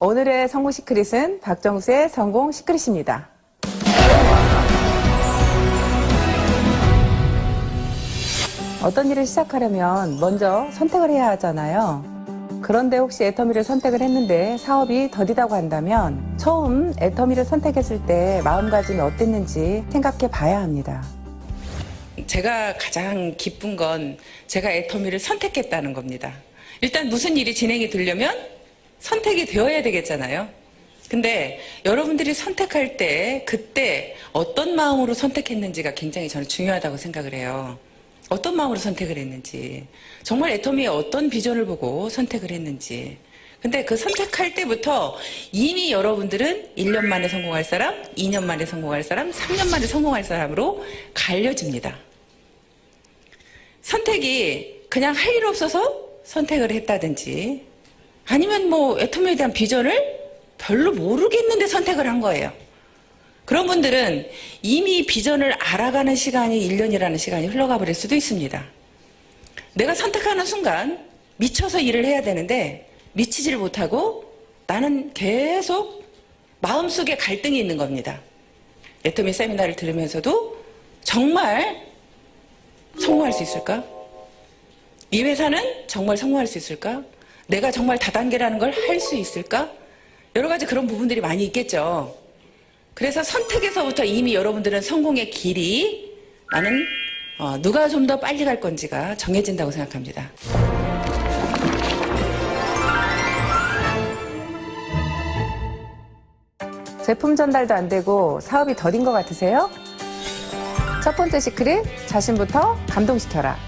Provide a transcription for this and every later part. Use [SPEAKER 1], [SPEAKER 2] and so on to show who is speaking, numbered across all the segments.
[SPEAKER 1] 오늘의 성공 시크릿은 박정수의 성공 시크릿입니다. 어떤 일을 시작하려면 먼저 선택을 해야 하잖아요. 그런데 혹시 애터미를 선택을 했는데 사업이 더디다고 한다면 처음 애터미를 선택했을 때 마음가짐이 어땠는지 생각해 봐야 합니다.
[SPEAKER 2] 제가 가장 기쁜 건 제가 애터미를 선택했다는 겁니다. 일단 무슨 일이 진행이 되려면 선택이 되어야 되겠잖아요. 근데 여러분들이 선택할 때 그때 어떤 마음으로 선택했는지가 굉장히 저는 중요하다고 생각을 해요. 어떤 마음으로 선택을 했는지, 정말 애터미의 어떤 비전을 보고 선택을 했는지. 근데 그 선택할 때부터 이미 여러분들은 1년 만에 성공할 사람, 2년 만에 성공할 사람, 3년 만에 성공할 사람으로 갈려집니다. 선택이 그냥 할 일 없어서 선택을 했다든지 아니면 뭐 애터미에 대한 비전을 별로 모르겠는데 선택을 한 거예요. 그런 분들은 이미 비전을 알아가는 시간이 1년이라는 시간이 흘러가 버릴 수도 있습니다. 내가 선택하는 순간 미쳐서 일을 해야 되는데 미치지를 못하고 나는 계속 마음속에 갈등이 있는 겁니다. 애터미 세미나를 들으면서도 정말 성공할 수 있을까? 이 회사는 정말 성공할 수 있을까? 내가 정말 다단계라는 걸 할 수 있을까? 여러 가지 그런 부분들이 많이 있겠죠. 그래서 선택에서부터 이미 여러분들은 성공의 길이 나는 누가 좀 더 빨리 갈 건지가 정해진다고 생각합니다.
[SPEAKER 1] 제품 전달도 안 되고 사업이 더딘 것 같으세요? 첫 번째 시크릿, 자신부터 감동시켜라.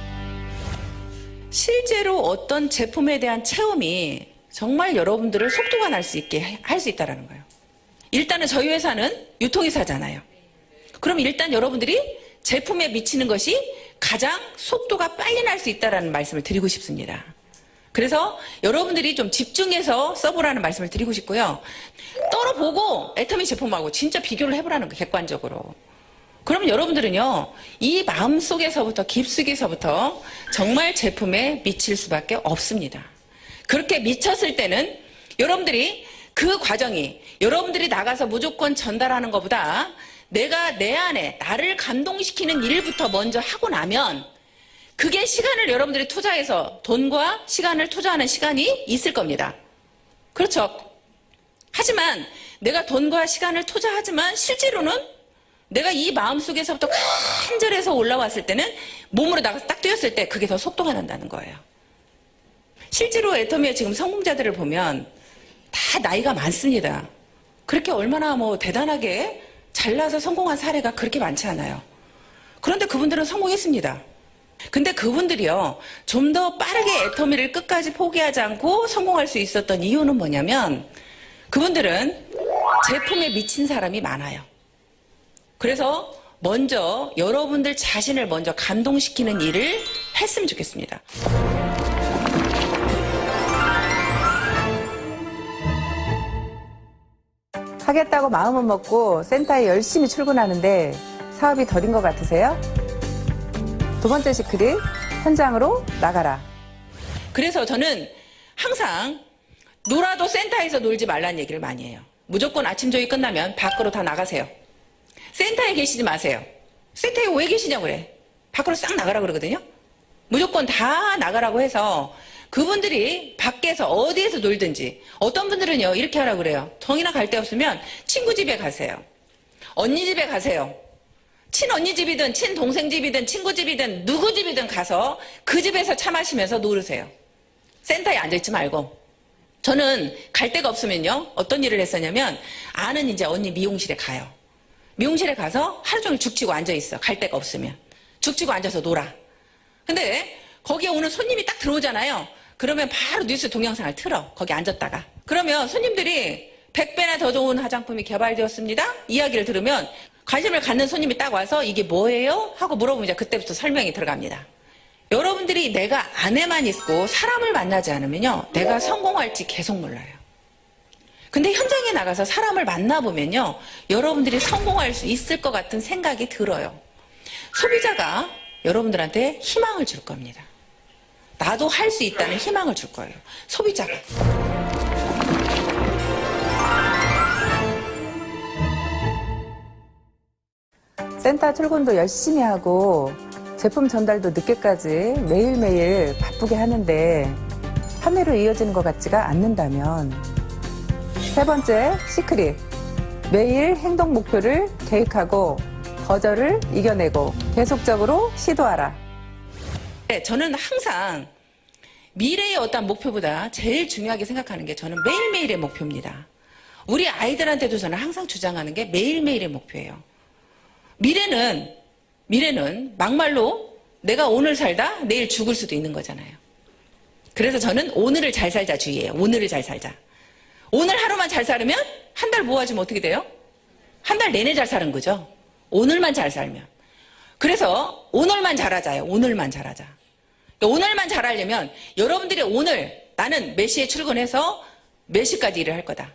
[SPEAKER 2] 실제로 어떤 제품에 대한 체험이 정말 여러분들을 속도가 날 수 있게 할 수 있다는 거예요. 일단은 저희 회사는 유통회사잖아요. 그럼 일단 여러분들이 제품에 미치는 것이 가장 속도가 빨리 날 수 있다는 말씀을 드리고 싶습니다. 그래서 여러분들이 좀 집중해서 써보라는 말씀을 드리고 싶고요. 떨어보고 애터미 제품하고 진짜 비교를 해보라는 거예요, 객관적으로. 그러면 여러분들은요, 이 마음속에서부터 깊숙이서부터 정말 제품에 미칠 수밖에 없습니다. 그렇게 미쳤을 때는 여러분들이 그 과정이 여러분들이 나가서 무조건 전달하는 것보다 내가 내 안에 나를 감동시키는 일부터 먼저 하고 나면 그게 시간을 여러분들이 투자해서 돈과 시간을 투자하는 시간이 있을 겁니다. 그렇죠. 하지만 내가 돈과 시간을 투자하지만 실제로는 내가 이 마음속에서부터 간절해서 올라왔을 때는 몸으로 나가서 딱 뛰었을 때 그게 더 속도가 난다는 거예요. 실제로 애터미의 지금 성공자들을 보면 다 나이가 많습니다. 그렇게 얼마나 뭐 대단하게 잘나서 성공한 사례가 그렇게 많지 않아요. 그런데 그분들은 성공했습니다. 근데 그분들이요, 좀 더 빠르게 애터미를 끝까지 포기하지 않고 성공할 수 있었던 이유는 뭐냐면 그분들은 제품에 미친 사람이 많아요. 그래서 먼저 여러분들 자신을 먼저 감동시키는 일을 했으면 좋겠습니다.
[SPEAKER 1] 하겠다고 마음은 먹고 센터에 열심히 출근하는데 사업이 더딘 것 같으세요? 두 번째 시크릿, 현장으로 나가라.
[SPEAKER 2] 그래서 저는 항상 놀아도 센터에서 놀지 말라는 얘기를 많이 해요. 무조건 아침 조회 끝나면 밖으로 다 나가세요. 센터에 계시지 마세요. 센터에 왜 계시냐고 그래. 밖으로 싹 나가라 그러거든요. 무조건 다 나가라고 해서 그분들이 밖에서 어디에서 놀든지, 어떤 분들은요 이렇게 하라고 그래요. 정이나 갈 데 없으면 친구 집에 가세요. 언니 집에 가세요. 친언니 집이든 친동생 집이든 친구 집이든 누구 집이든 가서 그 집에서 차 마시면서 놀으세요. 센터에 앉아있지 말고. 저는 갈 데가 없으면요 어떤 일을 했었냐면 아는 이제 언니 미용실에 가요. 미용실에 가서 하루 종일 죽치고 앉아있어. 갈 데가 없으면 죽치고 앉아서 놀아. 근데 거기에 오는 손님이 딱 들어오잖아요. 그러면 바로 뉴스 동영상을 틀어. 거기 앉았다가. 그러면 손님들이 100배나 더 좋은 화장품이 개발되었습니다. 이야기를 들으면 관심을 갖는 손님이 딱 와서 이게 뭐예요? 하고 물어보면 이제 그때부터 설명이 들어갑니다. 여러분들이 내가 안에만 있고 사람을 만나지 않으면요 내가 성공할지 계속 몰라요. 근데 현장에 나가서 사람을 만나보면요 여러분들이 성공할 수 있을 것 같은 생각이 들어요. 소비자가 여러분들한테 희망을 줄 겁니다. 나도 할 수 있다는 희망을 줄 거예요. 소비자가.
[SPEAKER 1] 센터 출근도 열심히 하고 제품 전달도 늦게까지 매일매일 바쁘게 하는데 판매로 이어지는 것 같지가 않는다면, 세 번째 시크릿, 매일 행동 목표를 계획하고 거절을 이겨내고 계속적으로 시도하라.
[SPEAKER 2] 네, 저는 항상 미래의 어떤 목표보다 제일 중요하게 생각하는 게 저는 매일매일의 목표입니다. 우리 아이들한테도 저는 항상 주장하는 게 매일매일의 목표예요. 미래는 막말로 내가 오늘 살다 내일 죽을 수도 있는 거잖아요. 그래서 저는 오늘을 잘 살자 주의예요. 오늘을 잘 살자. 오늘 하루만 잘 살면 한 달 모아주면 어떻게 돼요? 한 달 내내 잘 사는 거죠. 오늘만 잘 살면. 그래서 오늘만 잘하자요. 오늘만 잘하자. 오늘만 잘하려면 여러분들이 오늘 나는 몇 시에 출근해서 몇 시까지 일을 할 거다.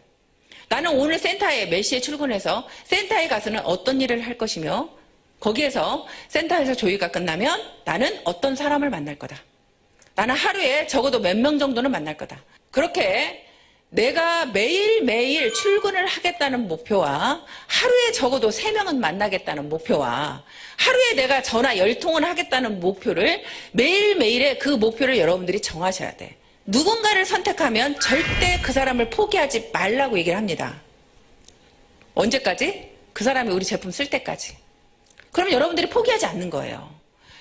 [SPEAKER 2] 나는 오늘 센터에 몇 시에 출근해서 센터에 가서는 어떤 일을 할 것이며 거기에서 센터에서 조회가 끝나면 나는 어떤 사람을 만날 거다. 나는 하루에 적어도 몇 명 정도는 만날 거다. 그렇게 내가 매일매일 출근을 하겠다는 목표와 하루에 적어도 3명은 만나겠다는 목표와 하루에 내가 전화 10통은 하겠다는 목표를 매일매일의 그 목표를 여러분들이 정하셔야 돼. 누군가를 선택하면 절대 그 사람을 포기하지 말라고 얘기를 합니다. 언제까지? 그 사람이 우리 제품 쓸 때까지. 그럼 여러분들이 포기하지 않는 거예요.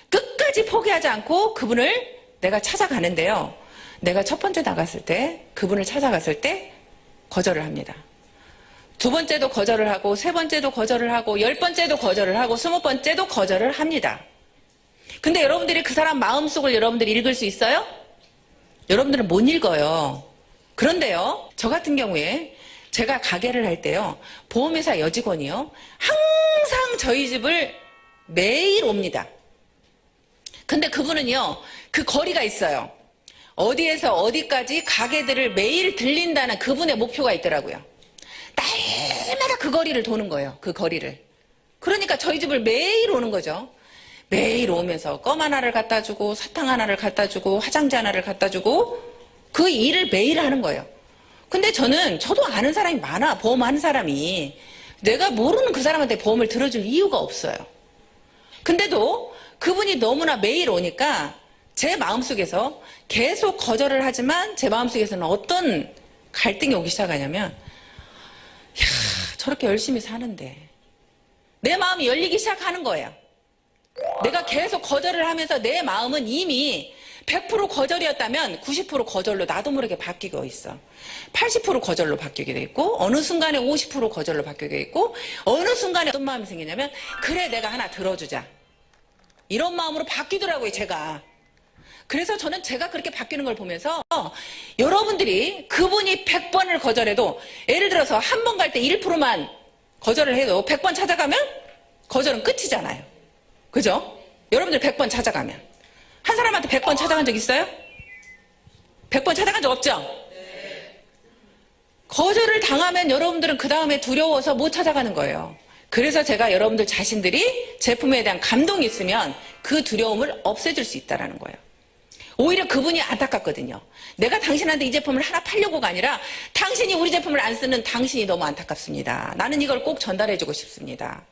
[SPEAKER 2] 끝까지 포기하지 않고 그분을 내가 찾아가는데요. 내가 첫 번째 나갔을 때 그분을 찾아갔을 때 거절을 합니다. 두 번째도 거절을 하고 세 번째도 거절을 하고 10번째도 거절을 하고 20번째도 거절을 합니다. 근데 여러분들이 그 사람 마음속을 여러분들이 읽을 수 있어요? 여러분들은 못 읽어요. 그런데요, 저 같은 경우에 제가 가게를 할 때요, 보험회사 여직원이요, 항상 저희 집을 매일 옵니다. 근데 그분은요, 그 거리가 있어요. 어디에서 어디까지 가게들을 매일 들린다는 그분의 목표가 있더라고요. 날마다 그 거리를 도는 거예요. 그 거리를. 그러니까 저희 집을 매일 오는 거죠. 매일 오면서 껌 하나를 갖다 주고 사탕 하나를 갖다 주고 화장지 하나를 갖다 주고 그 일을 매일 하는 거예요. 근데 저도 아는 사람이 많아. 보험하는 사람이. 내가 모르는 그 사람한테 보험을 들어줄 이유가 없어요. 근데도 그분이 너무나 매일 오니까 제 마음속에서 계속 거절을 하지만 제 마음속에서는 어떤 갈등이 오기 시작하냐면, 야, 저렇게 열심히 사는데 내 마음이 열리기 시작하는 거예요. 내가 계속 거절을 하면서 내 마음은 이미 100% 거절이었다면 90% 거절로 나도 모르게 바뀌고 있어. 80% 거절로 바뀌게 돼 있고 어느 순간에 50% 거절로 바뀌게 돼 있고 어느 순간에 어떤 마음이 생기냐면, 그래 내가 하나 들어주자, 이런 마음으로 바뀌더라고요 제가. 그래서 저는 제가 그렇게 바뀌는 걸 보면서 여러분들이 그분이 100번을 거절해도, 예를 들어서 한 번 갈 때 1%만 거절을 해도 100번 찾아가면 거절은 끝이잖아요. 그죠? 여러분들 100번 찾아가면. 한 사람한테 100번 찾아간 적 있어요? 100번 찾아간 적 없죠? 거절을 당하면 여러분들은 그 다음에 두려워서 못 찾아가는 거예요. 그래서 제가 여러분들 자신들이 제품에 대한 감동이 있으면 그 두려움을 없애줄 수 있다는 거예요. 오히려 그분이 안타깝거든요. 내가 당신한테 이 제품을 하나 팔려고가 아니라 당신이 우리 제품을 안 쓰는 당신이 너무 안타깝습니다. 나는 이걸 꼭 전달해주고 싶습니다.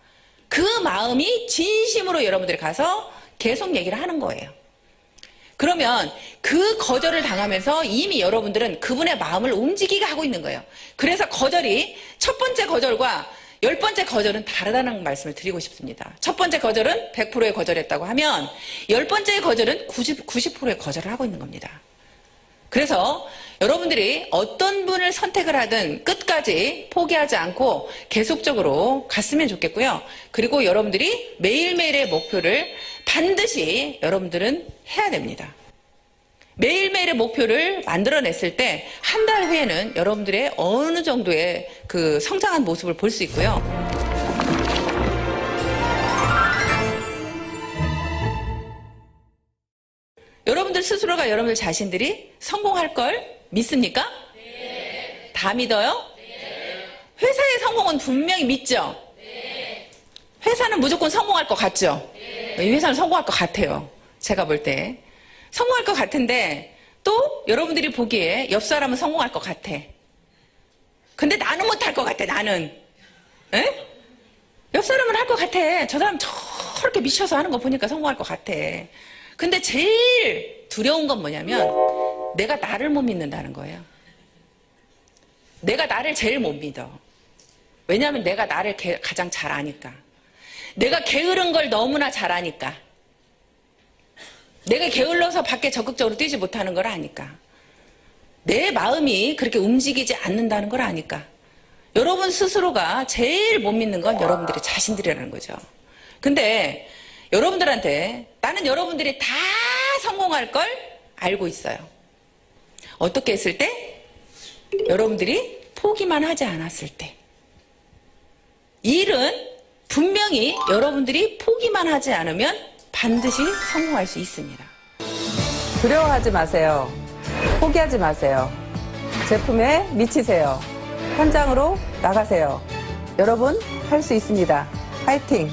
[SPEAKER 2] 그 마음이 진심으로 여러분들이 가서 계속 얘기를 하는 거예요. 그러면 그 거절을 당하면서 이미 여러분들은 그분의 마음을 움직이게 하고 있는 거예요. 그래서 거절이 첫 번째 거절과 10번째 거절은 다르다는 말씀을 드리고 싶습니다. 첫 번째 거절은 100%의 거절했다고 하면 10번째의 거절은 90%의 거절을 하고 있는 겁니다. 그래서 여러분들이 어떤 분을 선택을 하든 끝까지 포기하지 않고 계속적으로 갔으면 좋겠고요. 그리고 여러분들이 매일매일의 목표를 반드시 여러분들은 해야 됩니다. 매일매일의 목표를 만들어냈을 때 한 달 후에는 여러분들의 어느 정도의 그 성장한 모습을 볼 수 있고요. 여러분들 스스로가 여러분들 자신들이 성공할 걸 믿습니까? 네. 다 믿어요? 네. 회사의 성공은 분명히 믿죠? 네. 회사는 무조건 성공할 것 같죠? 네. 이 회사는 성공할 것 같아요. 제가 볼 때. 성공할 것 같은데 또 여러분들이 보기에 옆 사람은 성공할 것 같아. 근데 나는 못할 것 같아, 나는. 에? 옆 사람은 할 것 같아. 저 사람 저렇게 미쳐서 하는 거 보니까 성공할 것 같아. 근데 제일 두려운 건 뭐냐면 내가 나를 못 믿는다는 거예요. 내가 나를 제일 못 믿어. 왜냐하면 내가 나를 가장 잘 아니까. 내가 게으른 걸 너무나 잘 아니까. 내가 게을러서 밖에 적극적으로 뛰지 못하는 걸 아니까. 내 마음이 그렇게 움직이지 않는다는 걸 아니까. 여러분 스스로가 제일 못 믿는 건 여러분들의 자신들이라는 거죠. 근데 여러분들한테 나는 여러분들이 다 성공할 걸 알고 있어요. 어떻게 했을 때? 여러분들이 포기만 하지 않았을 때. 이 일은 분명히 여러분들이 포기만 하지 않으면 반드시 성공할 수 있습니다.
[SPEAKER 1] 두려워하지 마세요. 포기하지 마세요. 제품에 미치세요. 현장으로 나가세요. 여러분, 할 수 있습니다. 파이팅!